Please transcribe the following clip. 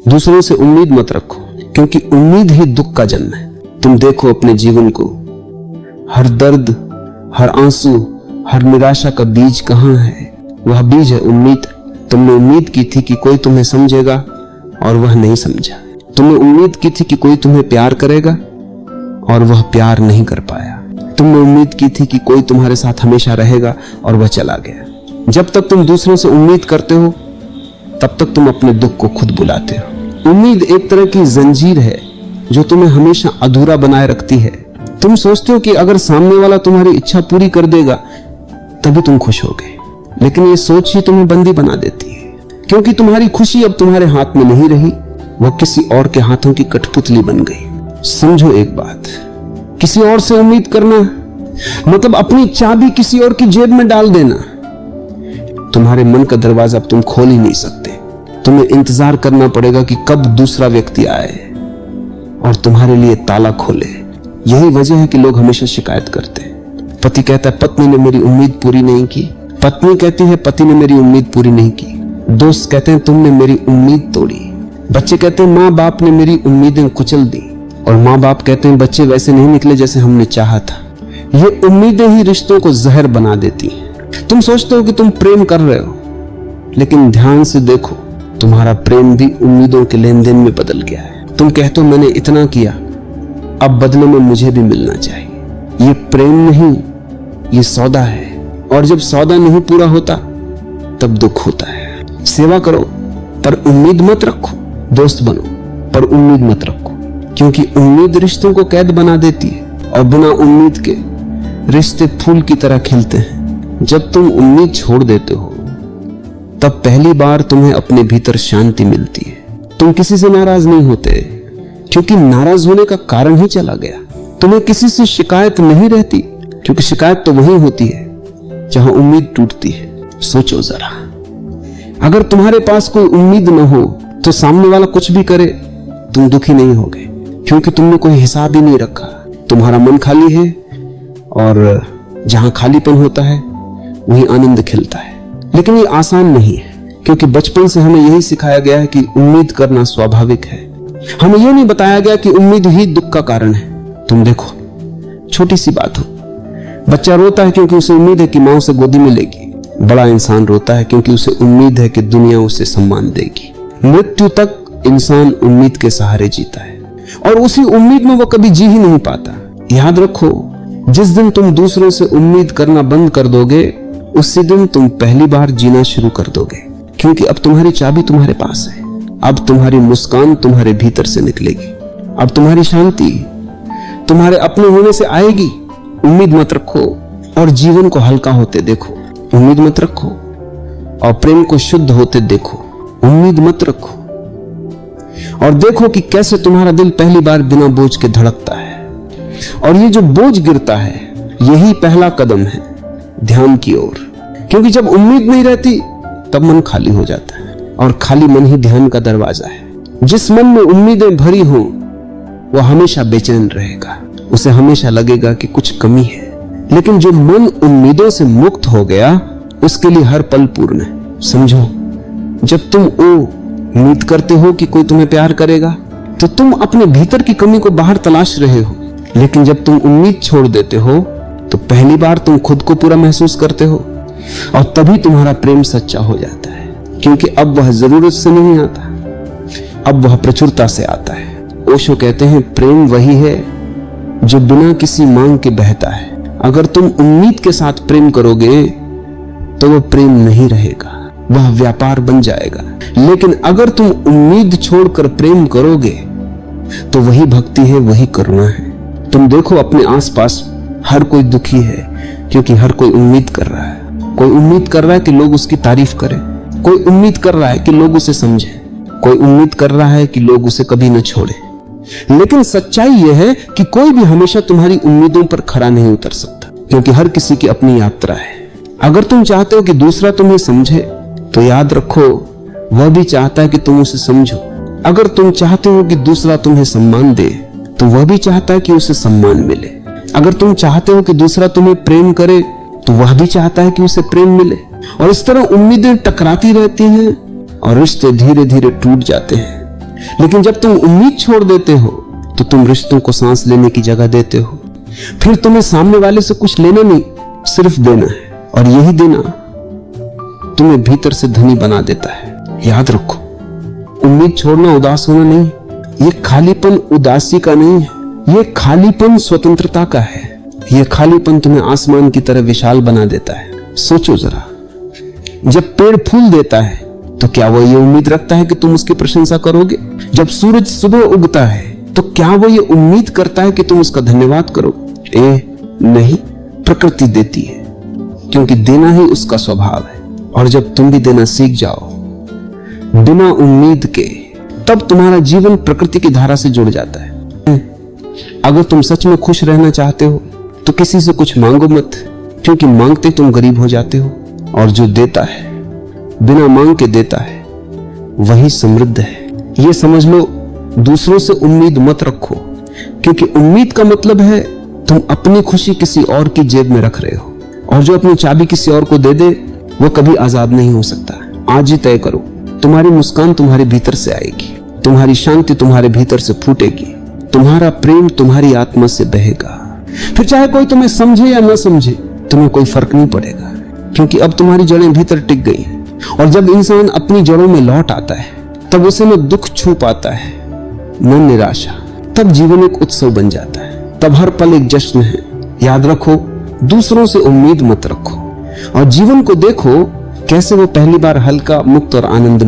दूसरों से उम्मीद मत रखो, क्योंकि उम्मीद ही दुख का जन्म है। तुम देखो अपने जीवन को, हर दर्द, हर आंसू, हर निराशा का बीज कहाँ है? वह बीज है उम्मीद। तुमने उम्मीद की थी कि कोई तुम्हें समझेगा और वह नहीं समझा। तुमने उम्मीद की थी कि कोई तुम्हें प्यार करेगा और वह प्यार नहीं कर पाया। तुमने उम्मीद की थी कि कोई तुम्हारे साथ हमेशा रहेगा और वह चला गया। जब तक तुम दूसरों से उम्मीद करते हो तब तक तुम अपने दुख को खुद बुलाते हो। उम्मीद एक तरह की जंजीर है जो तुम्हें हमेशा अधूरा बनाए रखती है। तुम सोचते हो कि अगर सामने वाला तुम्हारी इच्छा पूरी कर देगा तभी तुम खुश होगे, लेकिन ये सोच ही तुम्हें बंदी बना देती है, क्योंकि तुम्हारी खुशी अब तुम्हारे हाथ में नहीं रही, वह किसी और के हाथों की कठपुतली बन गई। समझो एक बात, किसी और से उम्मीद करना मतलब अपनी चाबी किसी और की जेब में डाल देना। तुम्हारे मन का दरवाजा अब तुम खोल ही नहीं सकते। तुम्हें इंतजार करना पड़ेगा कि कब दूसरा व्यक्ति आए और तुम्हारे लिए ताला खोले। यही वजह है कि लोग हमेशा शिकायत करते हैं। पति कहता है पत्नी ने मेरी उम्मीद पूरी नहीं की, पत्नी कहती है पति ने मेरी उम्मीद पूरी नहीं की, दोस्त कहते हैं तुमने मेरी उम्मीद तोड़ी, बच्चे कहते हैं माँ बाप ने मेरी उम्मीदें कुचल दी, और माँ बाप कहते हैं बच्चे वैसे नहीं निकले जैसे हमने चाहा था। ये उम्मीदें ही रिश्तों को जहर बना देती हैं। तुम सोचते हो कि तुम प्रेम कर रहे हो, लेकिन ध्यान से देखो तुम्हारा प्रेम भी उम्मीदों के लेन देन में बदल गया है। तुम कहते हो मैंने इतना किया, अब बदले में मुझे भी मिलना चाहिए। ये प्रेम नहीं, ये सौदा है, और जब सौदा नहीं पूरा होता तब दुख होता है। सेवा करो पर उम्मीद मत रखो, दोस्त बनो पर उम्मीद मत रखो, क्योंकि उम्मीद रिश्तों को कैद बना देती है और बिना उम्मीद के रिश्ते फूल की तरह खिलते हैं। जब तुम उम्मीद छोड़ देते हो तब पहली बार तुम्हें अपने भीतर शांति मिलती है। तुम किसी से नाराज नहीं होते, क्योंकि नाराज होने का कारण ही चला गया। तुम्हें किसी से शिकायत नहीं रहती, क्योंकि शिकायत तो वहीं होती है जहां उम्मीद टूटती है। सोचो जरा, अगर तुम्हारे पास कोई उम्मीद न हो तो सामने वाला कुछ भी करे तुम दुखी नहीं होगे, क्योंकि तुमने कोई हिसाब ही नहीं रखा। तुम्हारा मन खाली है, और जहां खालीपन होता है वहीं आनंद खिलता है। लेकिन ये आसान नहीं है, क्योंकि बचपन से हमें यही सिखाया गया है कि उम्मीद करना स्वाभाविक है। हमें यह नहीं बताया गया कि उम्मीद ही दुख का कारण है। तुम देखो, छोटी सी बात हो, बच्चा रोता है क्योंकि उसे उम्मीद है कि मां उसे गोदी में लेगी। बड़ा इंसान रोता है क्योंकि उसे उम्मीद है कि दुनिया उसे सम्मान देगी। मृत्यु तक इंसान उम्मीद के सहारे जीता है, और उसी उम्मीद में वो कभी जी ही नहीं पाता। याद रखो, जिस दिन तुम दूसरों से उम्मीद करना बंद कर दोगे उसी दिन तुम पहली बार जीना शुरू कर दोगे, क्योंकि अब तुम्हारी चाबी तुम्हारे पास है। अब तुम्हारी मुस्कान तुम्हारे भीतर से निकलेगी। अब तुम्हारी शांति तुम्हारे अपने होने से आएगी। उम्मीद मत रखो और जीवन को हल्का होते देखो। उम्मीद मत रखो और प्रेम को शुद्ध होते देखो। उम्मीद मत रखो और देखो कि कैसे तुम्हारा दिल पहली बार बिना बोझ के धड़कता है। और ये जो बोझ गिरता है यही पहला कदम है ध्यान की ओर, क्योंकि जब उम्मीद नहीं रहती तब मन खाली हो जाता है, और खाली मन ही ध्यान का दरवाजा है। जिस मन में उम्मीदें भरी हो वह हमेशा बेचैन रहेगा, उसे हमेशा लगेगा कि कुछ कमी है। लेकिन जो मन उम्मीदों से मुक्त हो गया उसके लिए हर पल पूर्ण है। समझो, जब तुम उम्मीद करते हो कि कोई तुम्हें प्यार करेगा तो तुम अपने भीतर की कमी को बाहर तलाश रहे हो, लेकिन जब तुम उम्मीद छोड़ देते हो तो पहली बार तुम खुद को पूरा महसूस करते हो, और तभी तुम्हारा प्रेम सच्चा हो जाता है, क्योंकि अब वह जरूरत से नहीं आता, अब वह प्रचुरता से आता है। ओशो कहते हैं प्रेम वही है जो बिना किसी मांग के बहता है। अगर तुम उम्मीद के साथ प्रेम करोगे तो वह प्रेम नहीं रहेगा, वह व्यापार बन जाएगा। लेकिन अगर तुम उम्मीद छोड़कर प्रेम करोगे तो वही भक्ति है, वही करुणा है। तुम देखो अपने आसपास हर कोई दुखी है, क्योंकि हर कोई उम्मीद कर रहा है। कोई उम्मीद कर रहा है कि लोग उसकी तारीफ करें, कोई उम्मीद कर रहा है कि लोग उसे समझें, कोई उम्मीद कर रहा है कि लोग उसे कभी न छोड़े। लेकिन सच्चाई यह है कि कोई भी हमेशा तुम्हारी उम्मीदों पर खरा नहीं उतर सकता, क्योंकि हर किसी की अपनी यात्रा है। अगर तुम चाहते हो कि दूसरा तुम्हें समझे तो याद रखो वह भी चाहता है कि तुम उसे समझो। अगर तुम चाहते हो कि दूसरा तुम्हें सम्मान दे तो वह भी चाहता है कि उसे सम्मान मिले। अगर तुम चाहते हो कि दूसरा तुम्हें प्रेम करे तो वह भी चाहता है कि उसे प्रेम मिले। और इस तरह उम्मीदें टकराती रहती हैं और रिश्ते धीरे धीरे टूट जाते हैं। लेकिन जब तुम उम्मीद छोड़ देते हो तो तुम रिश्तों को सांस लेने की जगह देते हो। फिर तुम्हें सामने वाले से कुछ लेना नहीं, सिर्फ देना है, और यही देना तुम्हें भीतर से धनी बना देता है। याद रखो, उम्मीद छोड़ना उदास होना नहीं, ये खालीपन उदासी का नहीं है, ये खालीपन स्वतंत्रता का है। ये खालीपन तुम्हें आसमान की तरह विशाल बना देता है। सोचो जरा, जब पेड़ फूल देता है तो क्या वो ये उम्मीद रखता है कि तुम उसकी प्रशंसा करोगे? जब सूरज सुबह उगता है तो क्या वो ये उम्मीद करता है कि तुम उसका धन्यवाद करोगे? नहीं, प्रकृति देती है, क्योंकि देना ही उसका स्वभाव है। और जब तुम भी देना सीख जाओ बिना उम्मीद के, तब तुम्हारा जीवन प्रकृति की धारा से जुड़ जाता है। अगर तुम सच में खुश रहना चाहते हो तो किसी से कुछ मांगो मत, क्योंकि मांगते तुम गरीब हो जाते हो। और जो देता है, बिना मांग के देता है, वही समृद्ध है। ये समझ लो, दूसरों से उम्मीद मत रखो, क्योंकि उम्मीद का मतलब है तुम अपनी खुशी किसी और की जेब में रख रहे हो। और जो अपनी चाबी किसी और को दे दे वो कभी आजाद नहीं हो सकता। आज ही तय करो, तुम्हारी मुस्कान तुम्हारे भीतर से आएगी, तुम्हारी शांति तुम्हारे भीतर से फूटेगी, तुम्हारा प्रेम तुम्हारी आत्मा से बहेगा। फिर चाहे कोई तुम्हें समझे या ना समझे, तुम्हें कोई फर्क नहीं पड़ेगा, क्योंकि अब तुम्हारी जड़ें भीतर टिक गई हैं। और जब इंसान अपनी जड़ों में लौट आता है, तब उसे न दुख छू पाता है न निराशा। तब जीवन एक उत्सव बन जाता है, तब हर पल एक जश्न है। याद रखो, दूसरों से उम्मीद मत रखो, और जीवन को देखो कैसे वो पहली बार हल्का, मुक्त और आनंद